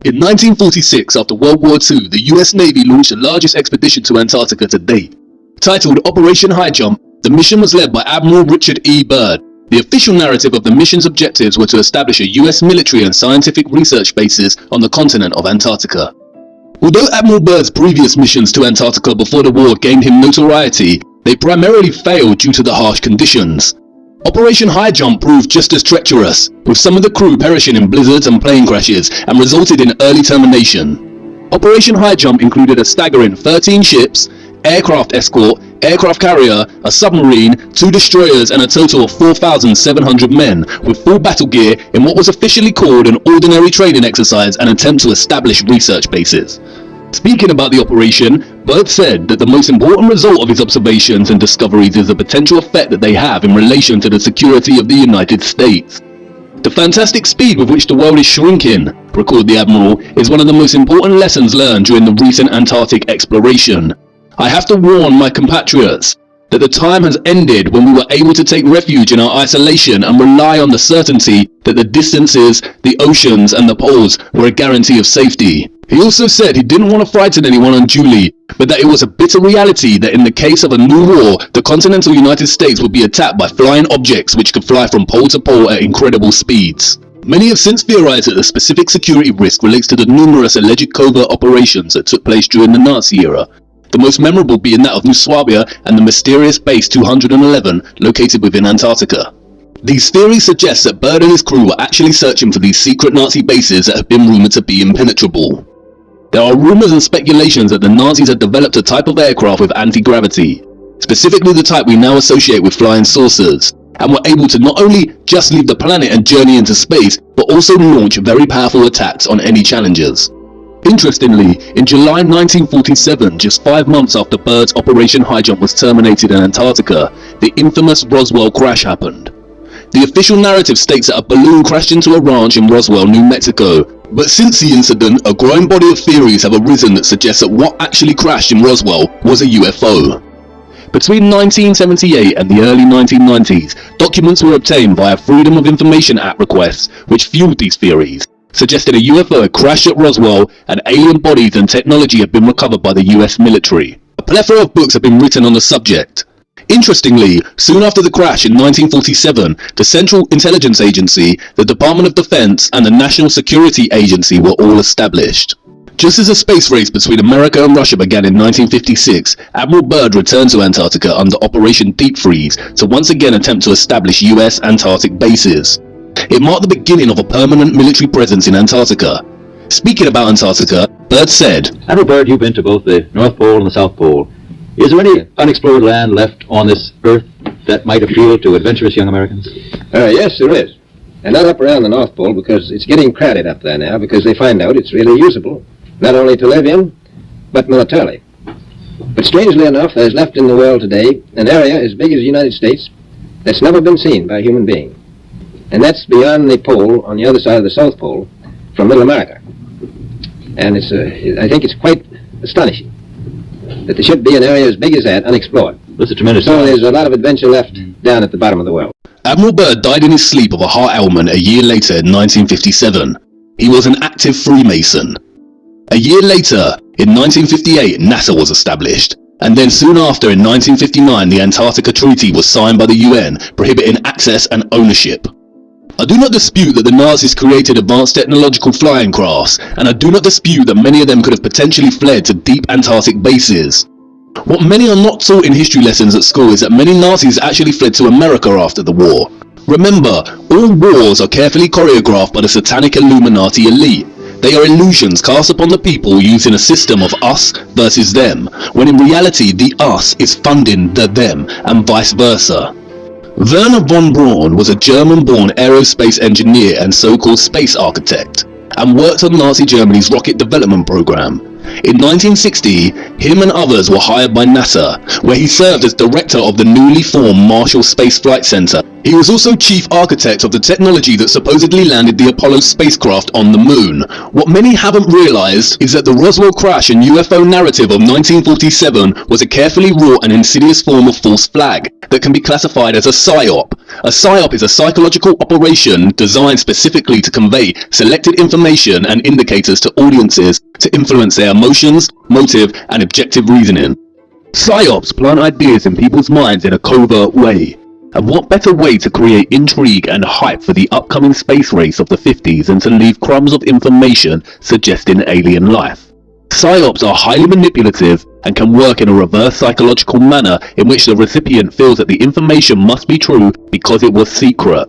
In 1946, after World War II, the US Navy launched the largest expedition to Antarctica to date. Titled Operation High Jump, the mission was led by Admiral Richard E. Byrd. The official narrative of the mission's objectives were to establish a US military and scientific research bases on the continent of Antarctica. Although Admiral Byrd's previous missions to Antarctica before the war gained him notoriety, they primarily failed due to the harsh conditions. Operation High Jump proved just as treacherous, with some of the crew perishing in blizzards and plane crashes, and resulted in early termination. Operation High Jump included a staggering 13 ships, aircraft escort, aircraft carrier, a submarine, 2 destroyers and a total of 4,700 men, with full battle gear in what was officially called an ordinary training exercise and attempt to establish research bases. Speaking about the operation, Byrd said that the most important result of his observations and discoveries is the potential effect that they have in relation to the security of the United States. The fantastic speed with which the world is shrinking, recorded the Admiral, is one of the most important lessons learned during the recent Antarctic exploration. I have to warn my compatriots that the time has ended when we were able to take refuge in our isolation and rely on the certainty that the distances, the oceans and the poles were a guarantee of safety. He also said he didn't want to frighten anyone unduly, but that it was a bitter reality that in the case of a new war, the continental United States would be attacked by flying objects which could fly from pole to pole at incredible speeds. Many have since theorized that the specific security risk relates to the numerous alleged covert operations that took place during the Nazi era, the most memorable being that of New Swabia and the mysterious Base 211 located within Antarctica. These theories suggest that Byrd and his crew were actually searching for these secret Nazi bases that have been rumored to be impenetrable. There are rumors and speculations that the Nazis had developed a type of aircraft with anti-gravity, specifically the type we now associate with flying saucers, and were able to not only just leave the planet and journey into space, but also launch very powerful attacks on any challengers. Interestingly, in July 1947, just 5 months after Byrd's Operation High Jump was terminated in Antarctica, the infamous Roswell crash happened. The official narrative states that a balloon crashed into a ranch in Roswell, New Mexico, but since the incident, a growing body of theories have arisen that suggests that what actually crashed in Roswell was a UFO. Between 1978 and the early 1990s, documents were obtained via Freedom of Information Act requests which fueled these theories, suggesting a UFO had crashed at Roswell and alien bodies and technology had been recovered by the US military. A plethora of books have been written on the subject. Interestingly, soon after the crash in 1947, the Central Intelligence Agency, the Department of Defense and the National Security Agency were all established. Just as the space race between America and Russia began in 1956, Admiral Byrd returned to Antarctica under Operation Deep Freeze to once again attempt to establish US Antarctic bases. It marked the beginning of a permanent military presence in Antarctica. Speaking about Antarctica, Byrd said, Admiral Byrd, you've been to both the North Pole and the South Pole. Is there any unexplored land left on this Earth that might appeal to adventurous young Americans? Yes, there is. And not up around the North Pole, because it's getting crowded up there now, because they find out it's really usable, not only to live in, but militarily. But strangely enough, there's left in the world today an area as big as the United States that's never been seen by a human being. And that's beyond the pole, on the other side of the South Pole, from Middle America. And I think it's quite astonishing that there should be an area as big as that unexplored. That's a tremendous So there's a lot of adventure left down at the bottom of the world. Admiral Byrd died in his sleep of a heart ailment a year later in 1957. He was an active Freemason. A year later, in 1958, NASA was established. And then soon after, in 1959, the Antarctica Treaty was signed by the UN, prohibiting access and ownership. I do not dispute that the Nazis created advanced technological flying crafts, and I do not dispute that many of them could have potentially fled to deep Antarctic bases. What many are not taught in history lessons at school is that many Nazis actually fled to America after the war. Remember, all wars are carefully choreographed by the satanic Illuminati elite. They are illusions cast upon the people using a system of us versus them, when in reality the us is funding the them, and vice versa. Werner von Braun was a German-born aerospace engineer and so-called space architect, and worked on Nazi Germany's rocket development program. In 1960, him and others were hired by NASA, where he served as director of the newly formed Marshall Space Flight Center He was also chief architect of the technology that supposedly landed the Apollo spacecraft on the moon. What many haven't realized is that the Roswell crash and UFO narrative of 1947 was a carefully wrought and insidious form of false flag that can be classified as a psyop. A psyop is a psychological operation designed specifically to convey selected information and indicators to audiences to influence their emotions, motive, and objective reasoning. Psyops plant ideas in people's minds in a covert way. And what better way to create intrigue and hype for the upcoming space race of the 50s than to leave crumbs of information suggesting alien life? Psyops are highly manipulative and can work in a reverse psychological manner in which the recipient feels that the information must be true because it was secret.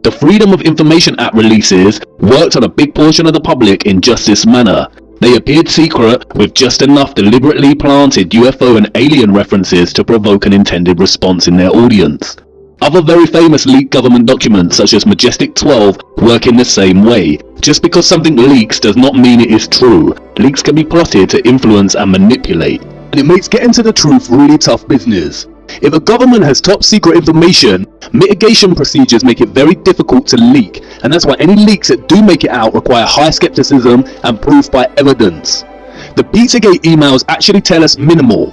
The Freedom of Information Act releases worked on a big portion of the public in just this manner. They appeared secret with just enough deliberately planted UFO and alien references to provoke an intended response in their audience. Other very famous leaked government documents such as Majestic 12 work in the same way. Just because something leaks does not mean it is true. Leaks can be plotted to influence and manipulate. And it makes getting to the truth really tough business. If a government has top secret information, mitigation procedures make it very difficult to leak, and that's why any leaks that do make it out require high skepticism and proof by evidence. The Pizzagate emails actually tell us minimal,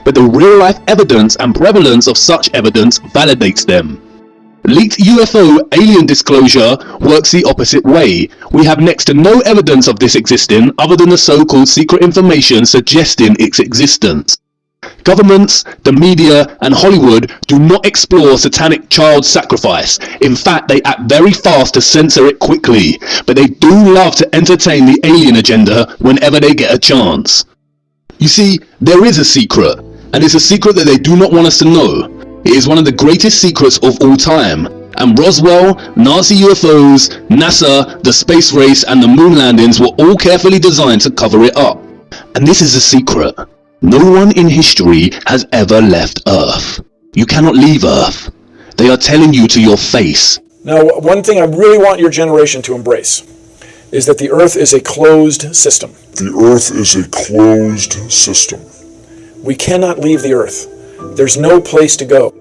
but the real-life evidence and prevalence of such evidence validates them. Leaked UFO alien disclosure works the opposite way. We have next to no evidence of this existing other than the so-called secret information suggesting its existence. Governments, the media, and Hollywood do not explore satanic child sacrifice. In fact, they act very fast to censor it quickly, but they do love to entertain the alien agenda whenever they get a chance. You see, there is a secret, and it's a secret that they do not want us to know. It is one of the greatest secrets of all time, and Roswell, Nazi UFOs, NASA, the space race, and the moon landings were all carefully designed to cover it up. And this is a secret. No one in history has ever left Earth. You cannot leave Earth. They are telling you to your face. Now, one thing I really want your generation to embrace is that the Earth is a closed system. The Earth is a closed system. We cannot leave the Earth. There's no place to go.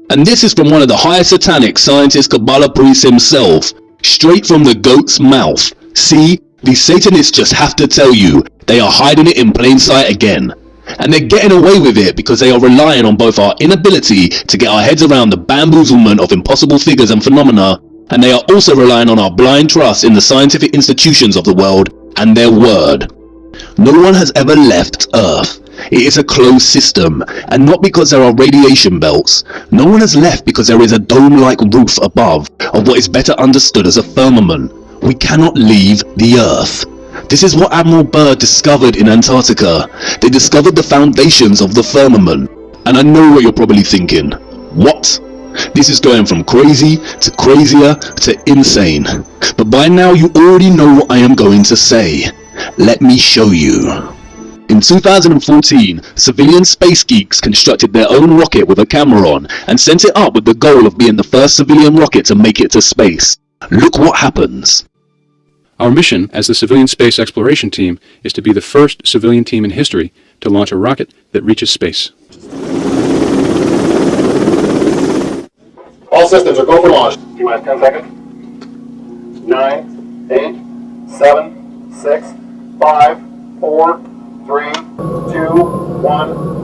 And this is from one of the highest satanic scientist Kabbalah priests himself, straight from the goat's mouth. See, these Satanists just have to tell you, they are hiding it in plain sight again. And they're getting away with it because they are relying on both our inability to get our heads around the bamboozlement of impossible figures and phenomena, and they are also relying on our blind trust in the scientific institutions of the world and their word. No one has ever left Earth. It is a closed system, and not because there are radiation belts. No one has left because there is a dome-like roof above of what is better understood as a firmament. We cannot leave the Earth. This is what Admiral Byrd discovered in Antarctica. They discovered the foundations of the firmament. And I know what you're probably thinking. What? This is going from crazy to crazier to insane. But by now you already know what I am going to say. Let me show you. In 2014, civilian space geeks constructed their own rocket with a camera on and sent it up with the goal of being the first civilian rocket to make it to space. Look what happens. Our mission as the Civilian Space Exploration Team is to be the first civilian team in history to launch a rocket that reaches space. All systems are go for launch. T-minus 10 seconds. 9, 8, 7, 6, 5, 4, 3, 2, 1.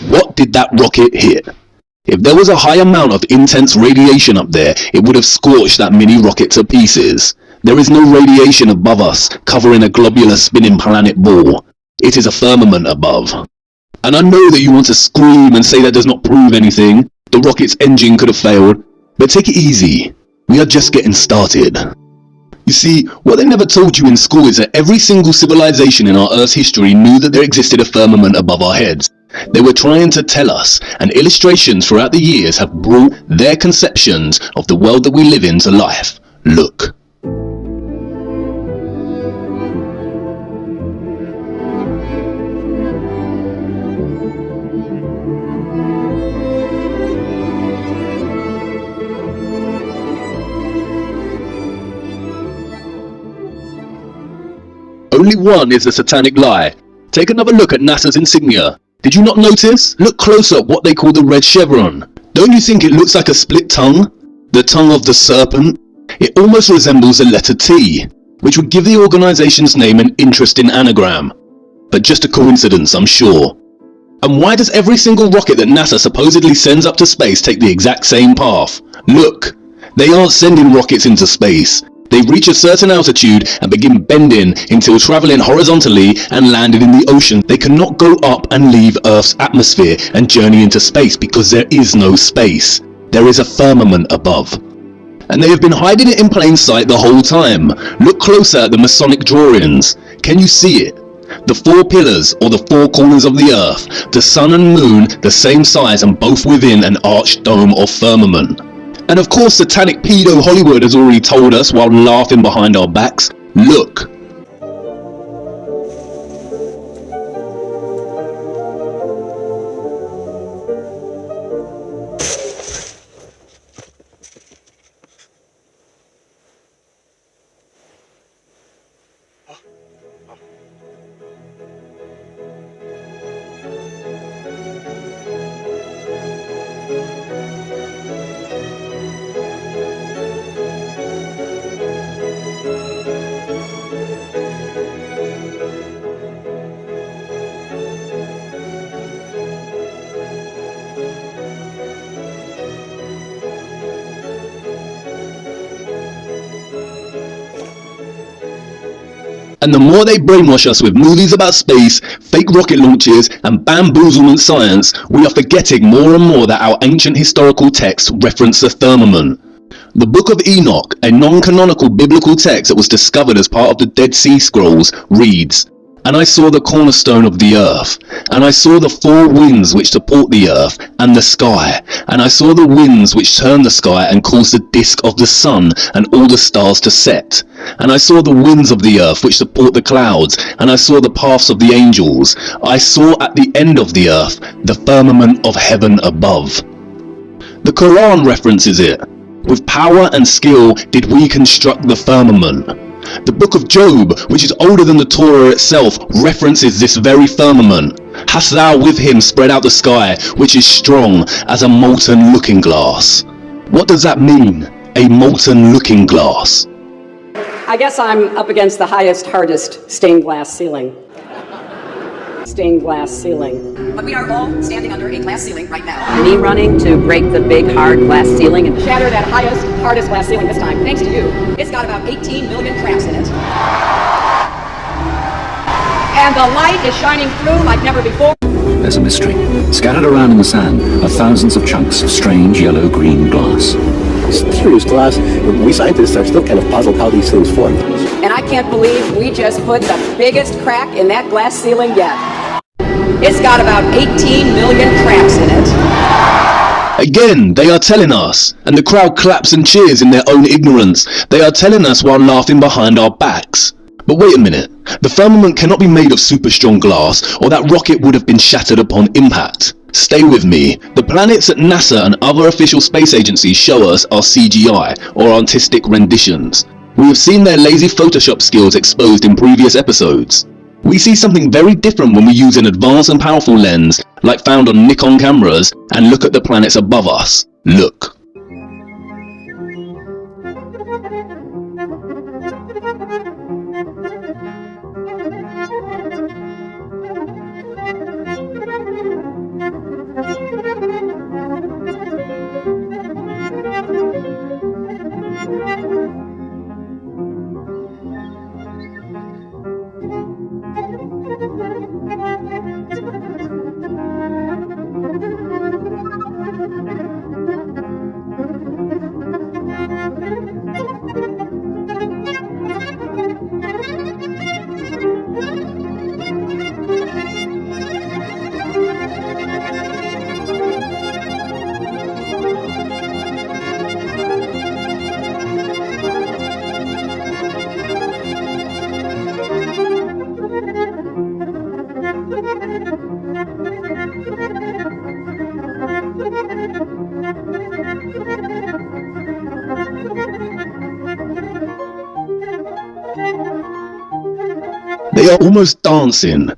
What did that rocket hit? If there was a high amount of intense radiation up there, it would have scorched that mini rocket to pieces. There is no radiation above us, covering a globular spinning planet ball. It is a firmament above. And I know that you want to scream and say that does not prove anything. The rocket's engine could have failed. But take it easy. We are just getting started. You see, what they never told you in school is that every single civilization in our Earth's history knew that there existed a firmament above our heads. They were trying to tell us, and illustrations throughout the years have brought their conceptions of the world that we live in to life. Look. Only one is a satanic lie. Take another look at NASA's insignia. Did you not notice? Look closer at what they call the red chevron. Don't you think it looks like a split tongue? The tongue of the serpent? It almost resembles a letter T, which would give the organization's name an interesting anagram. But just a coincidence, I'm sure. And why does every single rocket that NASA supposedly sends up to space take the exact same path? Look, they aren't sending rockets into space. They reach a certain altitude and begin bending until traveling horizontally and landing in the ocean. They cannot go up and leave Earth's atmosphere and journey into space because there is no space. There is a firmament above. And they have been hiding it in plain sight the whole time. Look closer at the Masonic drawings. Can you see it? The four pillars, or the four corners of the Earth, the sun and moon, the same size and both within an arched dome or firmament. And of course satanic pedo Hollywood has already told us while laughing behind our backs. Look. And the more they brainwash us with movies about space, fake rocket launches, and bamboozlement science, we are forgetting more and more that our ancient historical texts reference the firmament. The Book of Enoch, a non-canonical biblical text that was discovered as part of the Dead Sea Scrolls, reads, "And I saw the cornerstone of the earth, and I saw the four winds which support the earth and the sky, and I saw the winds which turn the sky and cause the disk of the sun and all the stars to set. And I saw the winds of the earth which support the clouds, and I saw the paths of the angels. I saw at the end of the earth the firmament of heaven above." The Quran references it. With power and skill did we construct the firmament. The Book of Job, which is older than the Torah itself, references this very firmament. "Hast thou with him spread out the sky, which is strong as a molten looking glass?" What does that mean? A molten looking glass. I guess I'm up against the highest, hardest stained glass ceiling. Stained glass ceiling. But we are all standing under a glass ceiling right now. Me running to break the big, hard glass ceiling and shatter that highest, hardest glass ceiling this time, thanks to you. It's got about 18 million cracks in it. And the light is shining through like never before. There's a mystery. Scattered around in the sand are thousands of chunks of strange yellow-green glass. It's curious glass. We scientists are still kind of puzzled how these things form. And I can't believe we just put the biggest crack in that glass ceiling yet. It's got about 18 million cracks in it. Again, they are telling us, and the crowd claps and cheers in their own ignorance. They are telling us while laughing behind our backs. But wait a minute, the firmament cannot be made of super strong glass, or that rocket would have been shattered upon impact. Stay with me. The planets that NASA and other official space agencies show us are CGI, or artistic renditions. We have seen their lazy Photoshop skills exposed in previous episodes. We see something very different when we use an advanced and powerful lens, like found on Nikon cameras, and look at the planets above us. Look. They are almost dancing,